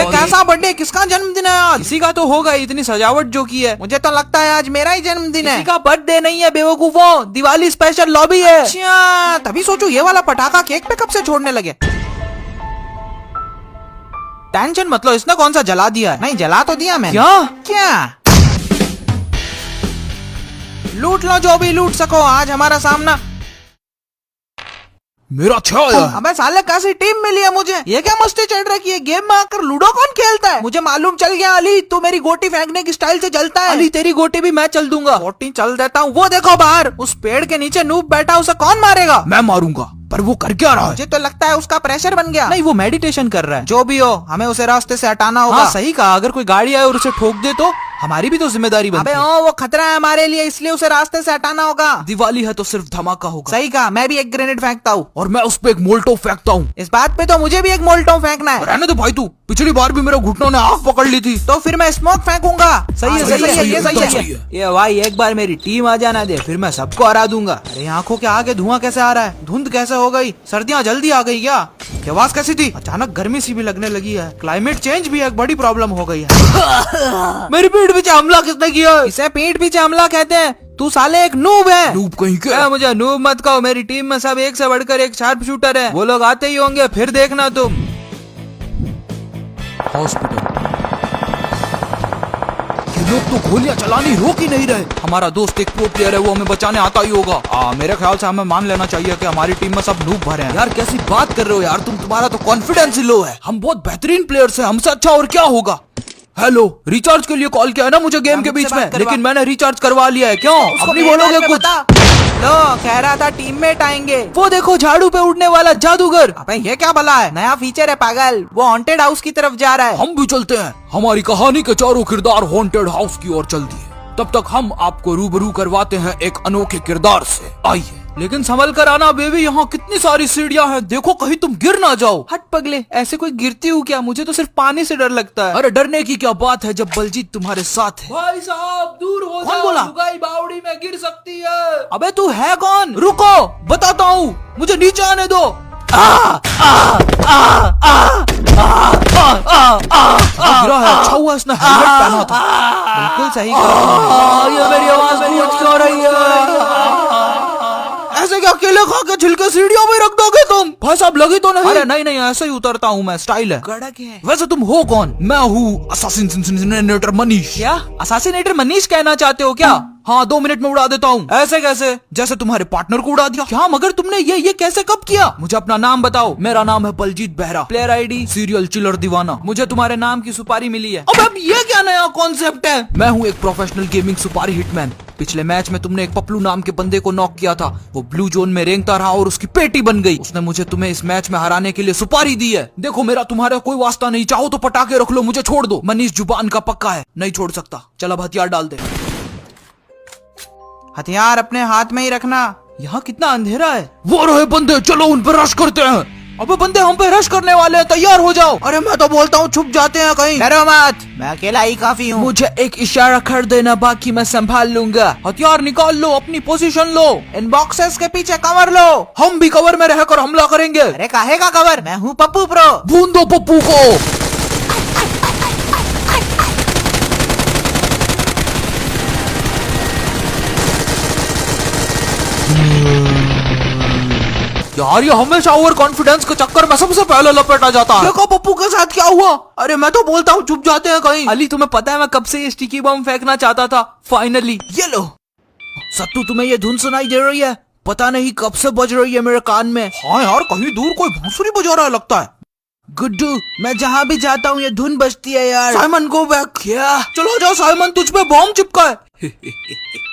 कैसा बर्थडे, किसका जन्मदिन है आज? किसी का तो होगा, इतनी सजावट जो की है। मुझे तो लगता है आज मेरा ही जन्मदिन है। किसी का बर्थडे नहीं है बेवकूफों, दिवाली स्पेशल लॉबी है। अच्छा, तभी सोचू ये वाला पटाखा केक पे कब से छोड़ने लगे। टेंशन मत लो, इसने कौन सा जला दिया है? नहीं जला तो दिया मैंने। क्या लूट लो जो भी लूट सको, आज हमारा सामना। मेरा अच्छा आया। अबे साले कैसी टीम मिली है मुझे, ये क्या मस्ती चढ़ रखी है? गेम में आकर लूडो कौन खेलता है? मुझे मालूम चल गया अली, तू मेरी गोटी फेंकने की स्टाइल से चलता है। अली तेरी गोटी भी मैं चल दूंगा। गोटी चल देता हूँ। वो देखो बाहर उस पेड़ के नीचे नूब बैठा, उसे कौन मारेगा? मैं मारूंगा, पर वो कर क्या रहा है? मुझे तो लगता है उसका प्रेशर बन गया। नहीं, वो मेडिटेशन कर रहा है। जो भी हो, हमें उसे रास्ते से हटाना होगा। हाँ, सही कहा, अगर कोई गाड़ी आए और उसे ठोक दे तो हमारी भी तो जिम्मेदारी बनती है। अबे वो खतरा है हमारे लिए, इसलिए उसे रास्ते से हटाना होगा। दिवाली है तो सिर्फ धमाका होगा। सही कहा, मैं भी एक ग्रेनेड फेंकता हूँ। और मैं उस पे एक मोल्टो फेंकता हूँ। इस बात पे तो मुझे भी एक मोल्टो फेंकना है। रहने दो भाई, तू पिछली बार भी मेरे घुटनों ने आग पकड़ ली थी। तो फिर मैं स्मोक फेंकूंगा। सही है, ये सही है। ये भाई एक बार मेरी टीम आ जाना दे, फिर मैं सबको हरा दूंगा। अरे आंखों के आगे धुआं कैसे आ रहा है? धुंध कैसे हो गई? सर्दियाँ जल्दी आ गई क्या? आवाज कैसी थी? अचानक गर्मी सी भी लगने लगी है। क्लाइमेट चेंज भी एक बड़ी प्रॉब्लम हो गई है। मेरी पीठ पीछे हमला किसने किया? इसे पीठ पीछे हमला कहते हैं। तू साले एक नूब है। नूब कहीं के? मुझे नूब मत कहो, मेरी टीम में सब एक से बढ़कर एक शार्प शूटर है। वो लोग आते ही होंगे, फिर देखना तुम। हॉस्पिटल लोग तो गोलियां चलानी रोक ही नहीं रहे। हमारा दोस्त एक प्रो प्लेयर है, वो हमें बचाने आता ही होगा। मेरे ख्याल से हमें मान लेना चाहिए कि हमारी टीम में सब नूब भरे हैं। यार कैसी बात कर रहे हो यार तुम, तुम्हारा तो कॉन्फिडेंस ही लो है। हम बहुत बेहतरीन प्लेयर्स हैं, हमसे अच्छा और क्या होगा। हेलो, रिचार्ज के लिए कॉल किया है ना मुझे गेम के बीच में, लेकिन मैंने रिचार्ज करवा लिया है। क्यों अब नहीं बोलोगे कुछ? लो, कह रहा था टीममेट आएंगे। वो देखो झाड़ू पे उड़ने वाला जादूगर। अबे ये क्या भला है? नया फीचर है पागल, वो हॉन्टेड हाउस की तरफ जा रहा है। हम भी चलते हैं, हमारी कहानी के चारों किरदार हॉन्टेड हाउस की ओर चलती है। तब तक हम आपको रूबरू करवाते हैं एक अनोखे किरदार से। आइए, लेकिन संभल कर आना बेबी, यहाँ कितनी सारी सीढ़ियाँ हैं, देखो कहीं तुम गिर ना जाओ। हट पगले, ऐसे कोई गिरती हूँ क्या? मुझे तो सिर्फ पानी से डर लगता है। अरे डरने की क्या बात है जब बलजीत तुम्हारे साथ है। भाई साहब दूर हो कौन बोला? लुगाई बावड़ी में गिर सकती है। अबे तू है कौन? रुको बताता हूँ, मुझे नीचे आने दो। गिरा है, अच्छा हुआ इसने हेलमेट पहना था। बिल्कुल सही कहा। ये मेरी आवाज गूंज क्यों रही है? ऐसे क्या अकेले खा के छिलके सीढ़ियों में रख दोगे तुम? भाई साहब लगी तो नहीं? अरे नहीं, ऐसे ही उतरता हूँ मैं, स्टाइल है। गड़क है। वैसे तुम हो कौन? मैं हूँ असासिनेटर मनीष। क्या असासिनेटर मनीष कहना चाहते हो क्या? हाँ, 2 मिनट में उड़ा देता हूँ। ऐसे कैसे? जैसे तुम्हारे पार्टनर को उड़ा दिया। क्या? मगर तुमने ये कैसे कब किया? मुझे अपना नाम बताओ। मेरा नाम है Baljeet Behera. Player ID serial chiller दीवाना। मुझे तुम्हारे नाम की सुपारी मिली है। अब ये क्या नया कॉन्सेप्ट है? मैं हूँ एक प्रोफेशनल गेमिंग सुपारी हिटमैन। पिछले मैच में तुमने एक पप्लू नाम के बंदे को नॉक किया था। वो ब्लू जोन में रेंगता रहा और उसकी पेटी बन गई। उसने मुझे तुम्हें इस मैच में हराने के लिए सुपारी दी है। देखो मेरा तुम्हारा कोई वास्ता नहीं, चाहो तो पटाखे रख लो, मुझे छोड़ दो। मनीष जुबान का पक्का है, नहीं छोड़ सकता। चल अब हथियार डाल दे। हथियार अपने हाथ में ही रखना। यहाँ कितना अंधेरा है। वो रहे बंदे, चलो उन पर रश करते हैं। अबे बंदे हम पे रश करने वाले हैं, तैयार हो जाओ। अरे मैं तो बोलता हूँ छुप जाते हैं कहीं। डरो मत, मैं अकेला ही काफी हूँ। मुझे एक इशारा कर देना, बाकी मैं संभाल लूंगा। हथियार निकाल लो, अपनी पोजीशन लो। इन बॉक्सेस के पीछे कवर लो। हम भी कवर में रहकर हमला करेंगे। अरे काहे का कवर? मैं हूँ पप्पू प्रो। भून दो पप्पू को। यार ये हमेशा ओवर कॉन्फिडेंस के चक्कर में सबसे पहले लपेटा जाता है। देखो पप्पू के साथ क्या हुआ। अरे मैं तो बोलता हूँ चुप जाते हैं कहीं। अली तुम्हें पता है मैं कब से ये स्टिकी बम फेंकना चाहता था, फाइनली। ये लो। सत्तू तुम्हें ये धुन सुनाई दे रही है? पता नहीं कब से बज रही है मेरे कान में। हाँ यार, कहीं दूर कोई बांसुरी बजा रहा है लगता है। गुड्डू, मैं जहाँ भी जाता हूँ ये धुन बजती है यार। Simon go back. क्या? चलो जाओ साइमन, तुझ पे बॉम्ब चिपका है।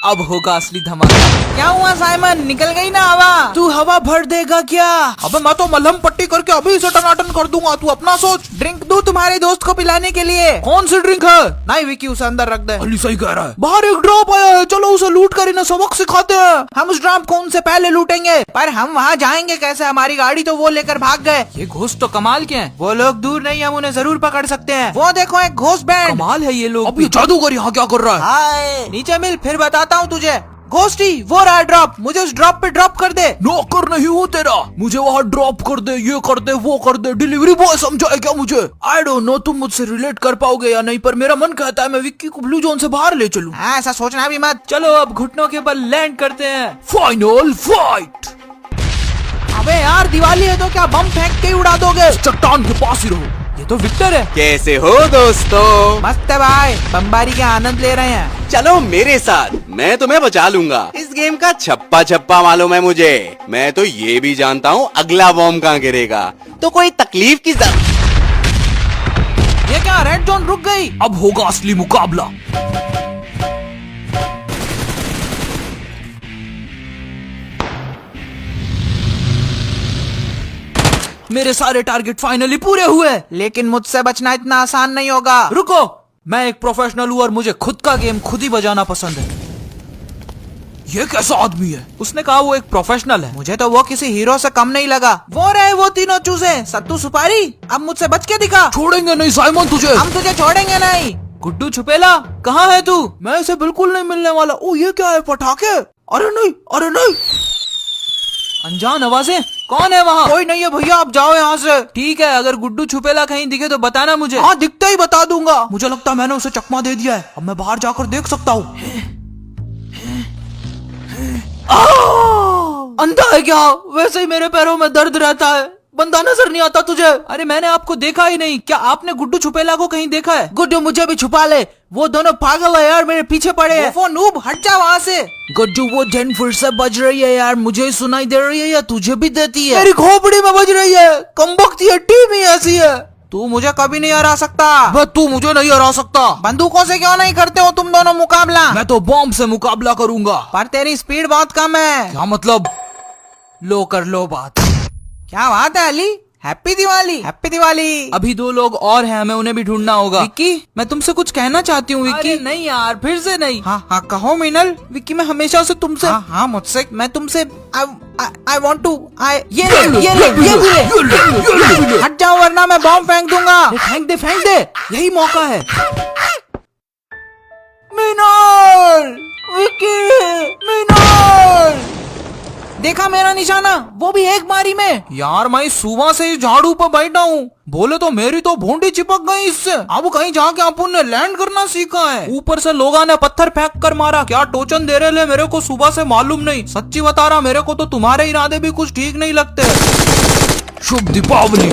अब होगा असली धमाका। क्या हुआ साइमन, निकल गई ना हवा? तू हवा भर देगा क्या? अबे मैं तो मलहम पट्टी करके अभी इसे टनाटन कर दूंगा, तू अपना सोच। ड्रिंक दूं तुम्हारे दोस्त को पिलाने के लिए? कौन सी ड्रिंक है? नहीं विकी, उसे अंदर रख दे। अली सही कह रहा है। बाहर एक ड्रॉप आया है, चलो उसे लूट कर इन्हें सबक सिखाते हैं। हम उस ड्रॉप को उनसे पहले लूटेंगे, पर हम वहाँ जाएंगे कैसे? हमारी गाड़ी तो वो लेकर भाग गए। ये घोस्ट तो कमाल के हैं, वो लोग दूर नहीं, हम उन्हें जरूर पकड़ सकते हैं। वो देखो एक घोस्ट बैंड। कमाल है ये लोग। अब ये जादूगर यहाँ क्या कर रहा है? हाय, नीचे मिल, फिर बताता हूँ तुझे। घोस्टी वो रहा ड्रॉप, मुझे उस ड्रॉप पे ड्रॉप कर दे। नौकर नहीं हूँ तेरा, मुझे वहाँ ड्रॉप कर दे, ये कर दे, वो कर दे, डिलीवरी बॉय समझा है क्या मुझे? आई डोंट नो तुम मुझसे रिलेट कर पाओगे या नहीं, पर मेरा मन कहता है मैं विक्की को ब्लू जोन से बाहर ले चलूं। ऐसा सोचना भी मत। चलो अब घुटनों के बल लैंड करते हैं। Final fight. अबे यार दिवाली है तो क्या बम फेंक के ही उड़ा दोगे? चट्टान के पास ही रहो, ये तो विक्टर है। कैसे हो दोस्तों? मस्त है भाई, बमबारी का आनंद ले रहे हैं। चलो मेरे साथ, मैं तुम्हें बचा लूंगा। इस गेम का छप्पा छप्पा मालूम है मुझे। मैं तो ये भी जानता हूँ अगला बॉम्ब कहाँ गिरेगा, तो कोई तकलीफ की जरूरत। ये क्या रेड जोन रुक गई? अब होगा असली मुकाबला। मेरे सारे टारगेट फाइनली पूरे हुए, लेकिन मुझसे बचना इतना आसान नहीं होगा। रुको, मैं एक प्रोफेशनल हूँ और मुझे खुद का गेम खुद ही बजाना पसंद है। ये कैसा आदमी है? उसने कहा वो एक प्रोफेशनल है। मुझे तो वो किसी हीरो से कम नहीं लगा। वो रहे वो तीनों चूजे, सत्तू सुपारी। अब मुझसे बच के दिखा। छोड़ेंगे नहीं साइमन तुझे, हम तुझे छोड़ेंगे नहीं। गुड्डू छुपेला कहाँ है तू? मैं इसे बिल्कुल नहीं मिलने वाला। ओ ये क्या है, पटाखे? अरे नहीं, अरे नहीं। अनजान आवाजें, कौन है वहाँ? कोई नहीं है भैया, आप जाओ यहाँ से। ठीक है, अगर गुड्डू छुपेला कहीं दिखे तो बताना मुझे। हाँ दिखते ही बता दूंगा। मुझे लगता है मैंने उसे चकमा दे दिया है, अब मैं बाहर जाकर देख सकता हूँ। अंधा है क्या? वैसे ही मेरे पैरों में दर्द रहता है। बंदा नजर नहीं आता तुझे? अरे मैंने आपको देखा ही नहीं। क्या आपने गुड्डू छुपेला को कहीं देखा है? गुड्डू मुझे भी छुपा ले, वो दोनों पागल है यार, मेरे पीछे पड़े हैं। वो नूब हट जा वहाँ से। गुड्डू वो जन फिर से बज रही है यार, मुझे सुनाई दे रही है या तुझे भी देती है? मेरी खोपड़ी में बज रही है। कमबख्त ये टीम ही ऐसी है। तू मुझे कभी नहीं हरा सकता। बस तू मुझे नहीं हरा सकता। बंदूकों से क्यों नहीं करते हो तुम दोनों मुकाबला? मैं तो बॉम्ब से मुकाबला करूंगा। पर तेरी स्पीड बहुत कम है। क्या मतलब? लो कर लो बात। क्या बात है अली? हैप्पी दिवाली। हैप्पी दिवाली। अभी 2 लोग और हैं, हमें उन्हें भी ढूंढना होगा। विक्की, मैं तुमसे कुछ कहना चाहती हूँ विक्की। अरे नहीं यार, फिर से नहीं। हाँ हाँ कहो मीनल। विक्की मैं हमेशा से तुमसे हाँ हाँ मुझसे। मैं तुमसे I want to ये ले हट जाओ वरना मैं बॉम्ब फेंक दूंगा। फेंक दे, फेंक दे, यही मौका है। मीनल, विक्की, मीनल, देखा मेरा निशाना, वो भी एक बारी में। यार मैं सुबह से ही झाड़ू पर बैठा हूँ, बोले तो मेरी तो भोंडी चिपक गई इससे। अब कहीं जाके अपन ने लैंड करना सीखा है। ऊपर से लोगों ने पत्थर फेंक कर मारा। क्या टोचन दे रहे मेरे को सुबह से मालूम नहीं। सच्ची बता रहा, मेरे को तो तुम्हारे इरादे भी कुछ ठीक नहीं लगते। शुभ दीपावली।